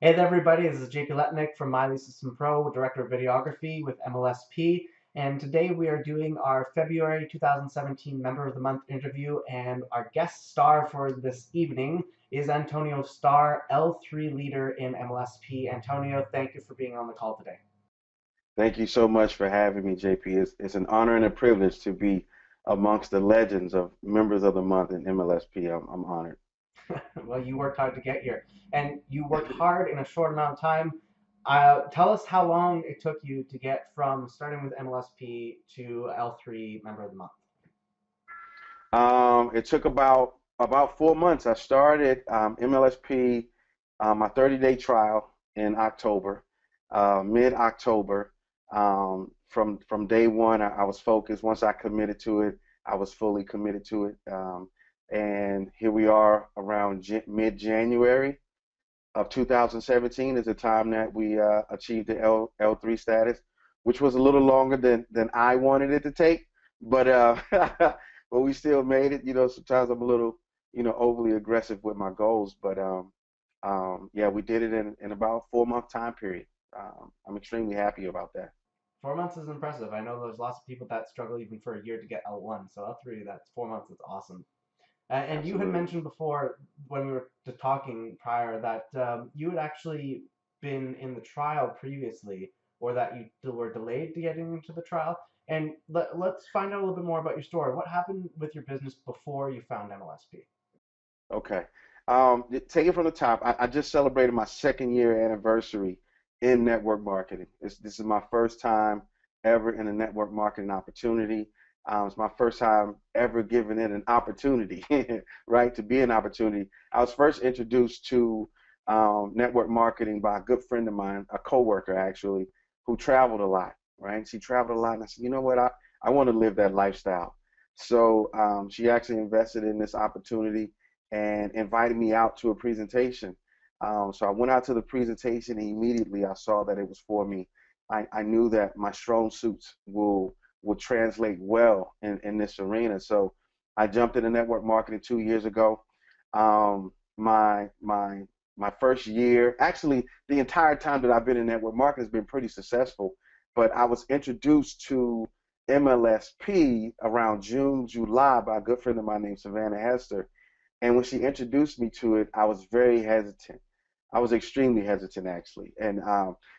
Hey there, everybody. This is JP Letnick from Miley System Pro, Director of Videography with MLSP. And today we are doing our February 2017 Member of the Month interview. And our guest star for this evening is Antonio Starr, L3 leader in MLSP. Antonio, thank you for being on the call today. Thank you so much for having me, JP. It's an honor and a privilege to be amongst the legends of members of the month in MLSP. I'm honored. Well, you worked hard to get here, and you worked hard in a short amount of time. Tell us how long it took you to get from starting with MLSP to L3 Member of the Month. It took about 4 months. I started MLSP, my 30-day trial in October, mid-October. From day one, I was focused. Once I committed to it, I was fully committed to it. And here we are around mid-January of 2017 is the time that we achieved the L3 status, which was a little longer than I wanted it to take, but but we still made it. Sometimes I'm a little overly aggressive with my goals, but yeah, we did it in about a 4 month time period. I'm extremely happy about that. 4 months is impressive. I know there's lots of people that struggle even for a year to get L1. So L3, that's 4 months. That's awesome. And you had Absolutely. mentioned before when we were talking prior that you had actually been in the trial previously, or that you were delayed to getting into the trial. And let's find out a little bit more about your story. What happened with your business before you found MLSP? Okay. Take it from the top. I just celebrated my second year anniversary in network marketing. This is my first time ever in a network marketing opportunity. It's my first time ever given it an opportunity, right, to be an opportunity. I was first introduced to network marketing by a good friend of mine, a coworker actually, who traveled a lot, right? She traveled a lot, and I said, you know what, I want to live that lifestyle. So she actually invested in this opportunity and invited me out to a presentation. So I went out to the presentation and immediately I saw that it was for me. I knew that my strong suits will translate well in this arena. So I jumped into network marketing 2 years ago. My first year, actually, the entire time that I've been in network marketing has been pretty successful. But I was introduced to MLSP around June, July by a good friend of mine named Savannah Hester, and when she introduced me to it, I was very hesitant. I was extremely hesitant actually, and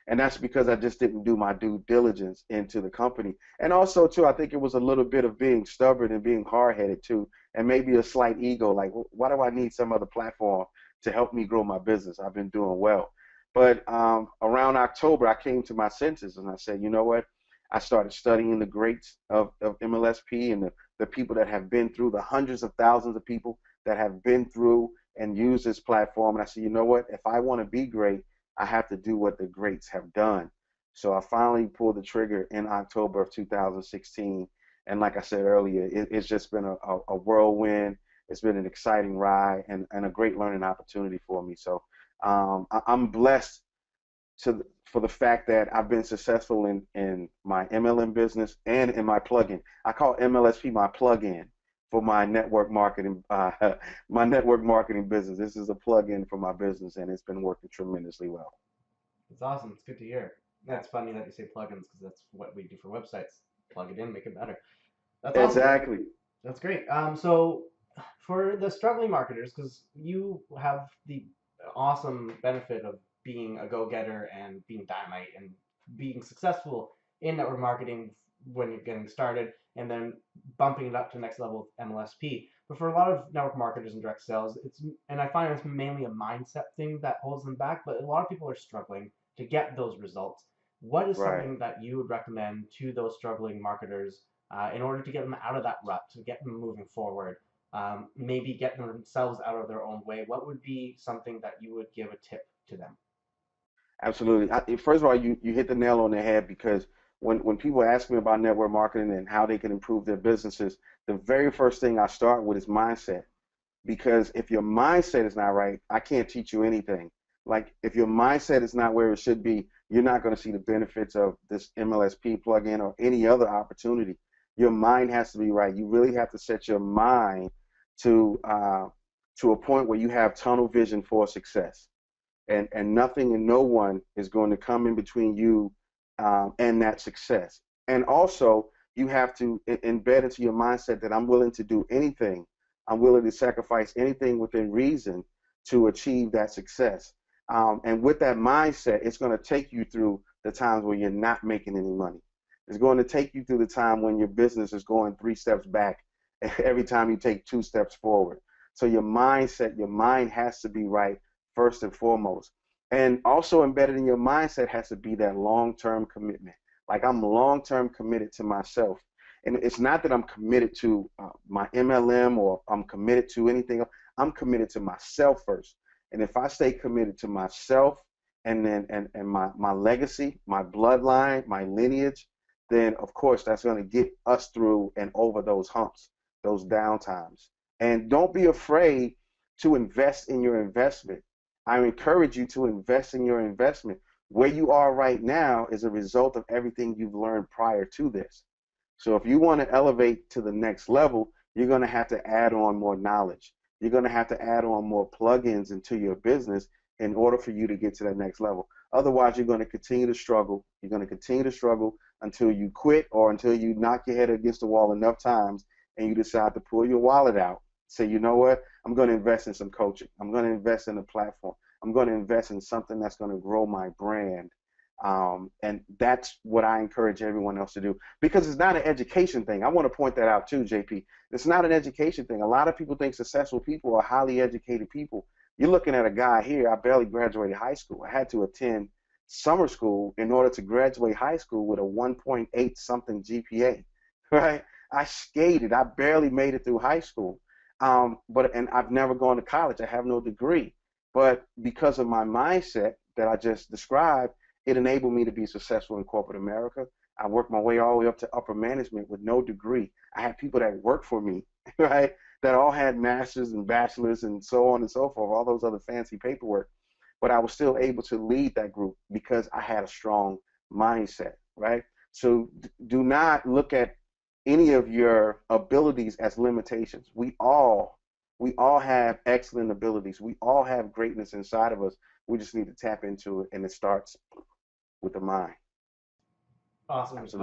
that's because I just didn't do my due diligence into the company. And also too, I think it was a little bit of being stubborn and being hard-headed too, and maybe a slight ego. Like, why do I need some other platform to help me grow my business? I've been doing well. But around October, I came to my senses and I said, you know what? I started studying the greats of MLSP and the people that have been through the hundreds of thousands of people that have been through and used this platform. And I said, you know what? If I want to be great, I have to do what the greats have done. So I finally pulled the trigger in October of 2016. And like I said earlier, it's just been a whirlwind. It's been an exciting ride and a great learning opportunity for me. So I'm blessed for the fact that I've been successful in my MLM business and in my plugin. I call MLSP my plugin for my network marketing my network marketing business. This is a plugin for my business, and it's been working tremendously well. It's awesome. It's good to hear. That's funny that you say plugins because that's what we do for websites. Plug it in, make it better. That's awesome. Exactly. That's great. So for the struggling marketers, because you have the awesome benefit of being a go-getter and being dynamite and being successful in network marketing when you're getting started, and then bumping it up to the next level with MLSP. But for a lot of network marketers and direct sales, and I find it's mainly a mindset thing that holds them back. But a lot of people are struggling to get those results. What is Right. something that you would recommend to those struggling marketers in order to get them out of that rut, to get them moving forward, maybe get themselves out of their own way? What would be something that you would give a tip to them? Absolutely. First of all, you hit the nail on the head because when people ask me about network marketing and how they can improve their businesses, the very first thing I start with is mindset. Because if your mindset is not right, I can't teach you anything. Like, if your mindset is not where it should be, you're not going to see the benefits of this MLSP plugin or any other opportunity. Your mind has to be right. You really have to set your mind to uh, to a point where you have tunnel vision for success. and nothing and no one is going to come in between you and that success. And also, you have to embed into your mindset that I'm willing to do anything. I'm willing to sacrifice anything within reason to achieve that success. And with that mindset, it's going to take you through the times where you're not making any money. It's going to take you through the time when your business is going 3 steps back every time you take 2 steps forward. So your mindset, your mind has to be right first and foremost. And also embedded in your mindset has to be that long-term commitment. Like I'm long-term committed to myself. And it's not that I'm committed to my MLM or I'm committed to anything else. I'm committed to myself first. And if I stay committed to myself and then and my legacy, my bloodline, my lineage, then of course that's going to get us through and over those humps, those down times. And don't be afraid to invest in your investment. I encourage you to invest in your investment. Where you are right now is a result of everything you've learned prior to this. So if you want to elevate to the next level, you're going to have to add on more knowledge. You're going to have to add on more plugins into your business in order for you to get to that next level. Otherwise, you're going to continue to struggle. You're going to continue to struggle until you quit or until you knock your head against the wall enough times and you decide to pull your wallet out. Say, you know what? I'm going to invest in some coaching. I'm going to invest in a platform. I'm going to invest in something that's going to grow my brand. And that's what I encourage everyone else to do because it's not an education thing. I want to point that out too, JP. It's not an education thing. A lot of people think successful people are highly educated people. You're looking at a guy here. I barely graduated high school. I had to attend summer school in order to graduate high school with a 1.8 something GPA, right? I skated. I barely made it through high school. And I've never gone to college. I have no degree. But because of my mindset that I just described, it enabled me to be successful in corporate America. I worked my way all the way up to upper management with no degree. I had people that worked for me, right, that all had masters and bachelors and so on and so forth, all those other fancy paperwork. But I was still able to lead that group because I had a strong mindset, right? So do not look at any of your abilities as limitations. We all have excellent abilities. We all have greatness inside of us. We just need to tap into it, and it starts with the mind. Awesome advice.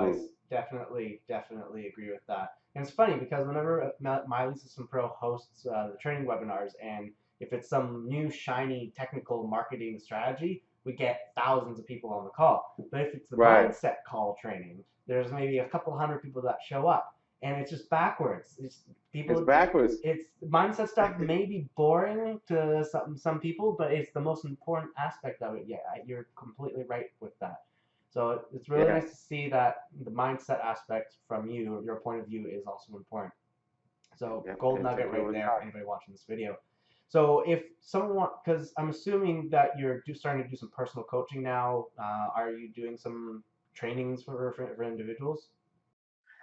Absolutely. Definitely agree with that. And it's funny because whenever Miley System Pro hosts the training webinars, and if it's some new shiny technical marketing strategy, we get thousands of people on the call. But if it's the Right. mindset call training, there's maybe a couple hundred people that show up, and it's just backwards. It's It's people. backwards. It's mindset stuff may be boring to some people, but it's the most important aspect of it. Yeah, you're completely right with that. So it's really Yeah. nice to see that the mindset aspect from you, your point of view, is also important. So Yeah. gold It, nugget it right really there for are. anybody watching this video. So if someone, because I'm assuming that you're starting to do some personal coaching now, are you doing some trainings for individuals?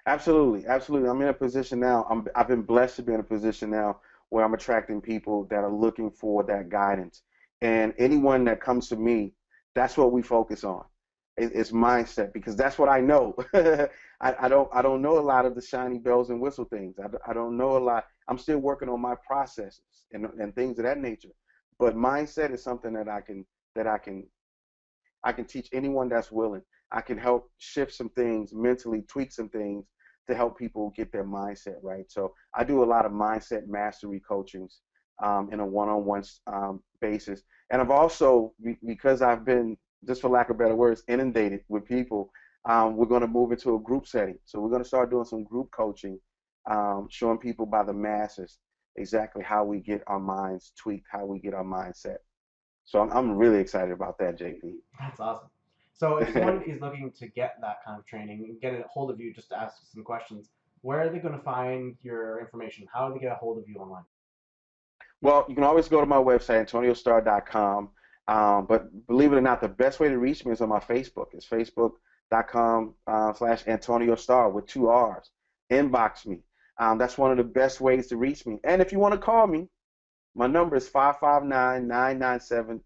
Absolutely. Absolutely. I'm in a position now. I've been blessed to be in a position now where I'm attracting people that are looking for that guidance. And anyone that comes to me, that's what we focus on. It's mindset because that's what I know. I don't know a lot of the shiny bells and whistle things. I don't know a lot. I'm still working on my processes and things of that nature. But mindset is something that I can teach anyone that's willing. I can help shift some things mentally, tweak some things to help people get their mindset right. So I do a lot of mindset mastery coachings in a one-on-one basis. And I've also, because I've been, just for lack of better words, inundated with people, we're going to move into a group setting. So we're going to start doing some group coaching, showing people by the masses exactly how we get our minds tweaked, how we get our mindset. So I'm really excited about that, JP. That's awesome. So if someone is looking to get that kind of training and get a hold of you just to ask some questions, where are they going to find your information? How do they get a hold of you online? Well, you can always go to my website, antoniostarr.com. But believe it or not, the best way to reach me is on my Facebook. It's facebook.com/slash Antonio Starr with 2 R's. Inbox me. That's one of the best ways to reach me. And if you want to call me, my number is 559-997-6773.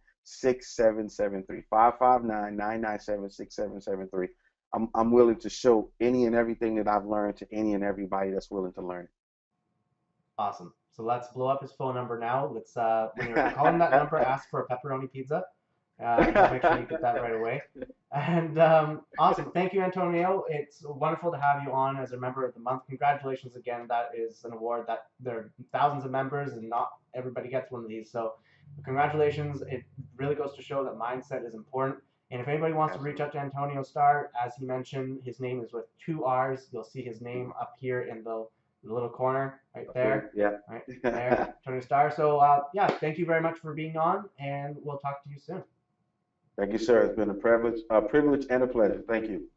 559-997-6773. I'm willing to show any and everything that I've learned to any and everybody that's willing to learn Awesome. So let's blow up his phone number now. Let's when you're calling that it. number, ask for a pepperoni pizza. We'll make sure you get that right away. And awesome. Thank you, Antonio. It's wonderful to have you on as a member of the month. Congratulations again. That is an award that there are thousands of members and not everybody gets one of these. So congratulations. It really goes to show that mindset is important. And if anybody wants to reach Absolutely. out to Antonio Starr, as he mentioned, his name is with two R's. You'll see his name Mhm. up here in the little corner right Up here, there. Right there, yeah. Antonio Starr. So yeah, thank you very much for being on, and we'll talk to you soon. Thank you, sir. It's been a privilege and a pleasure. Thank you.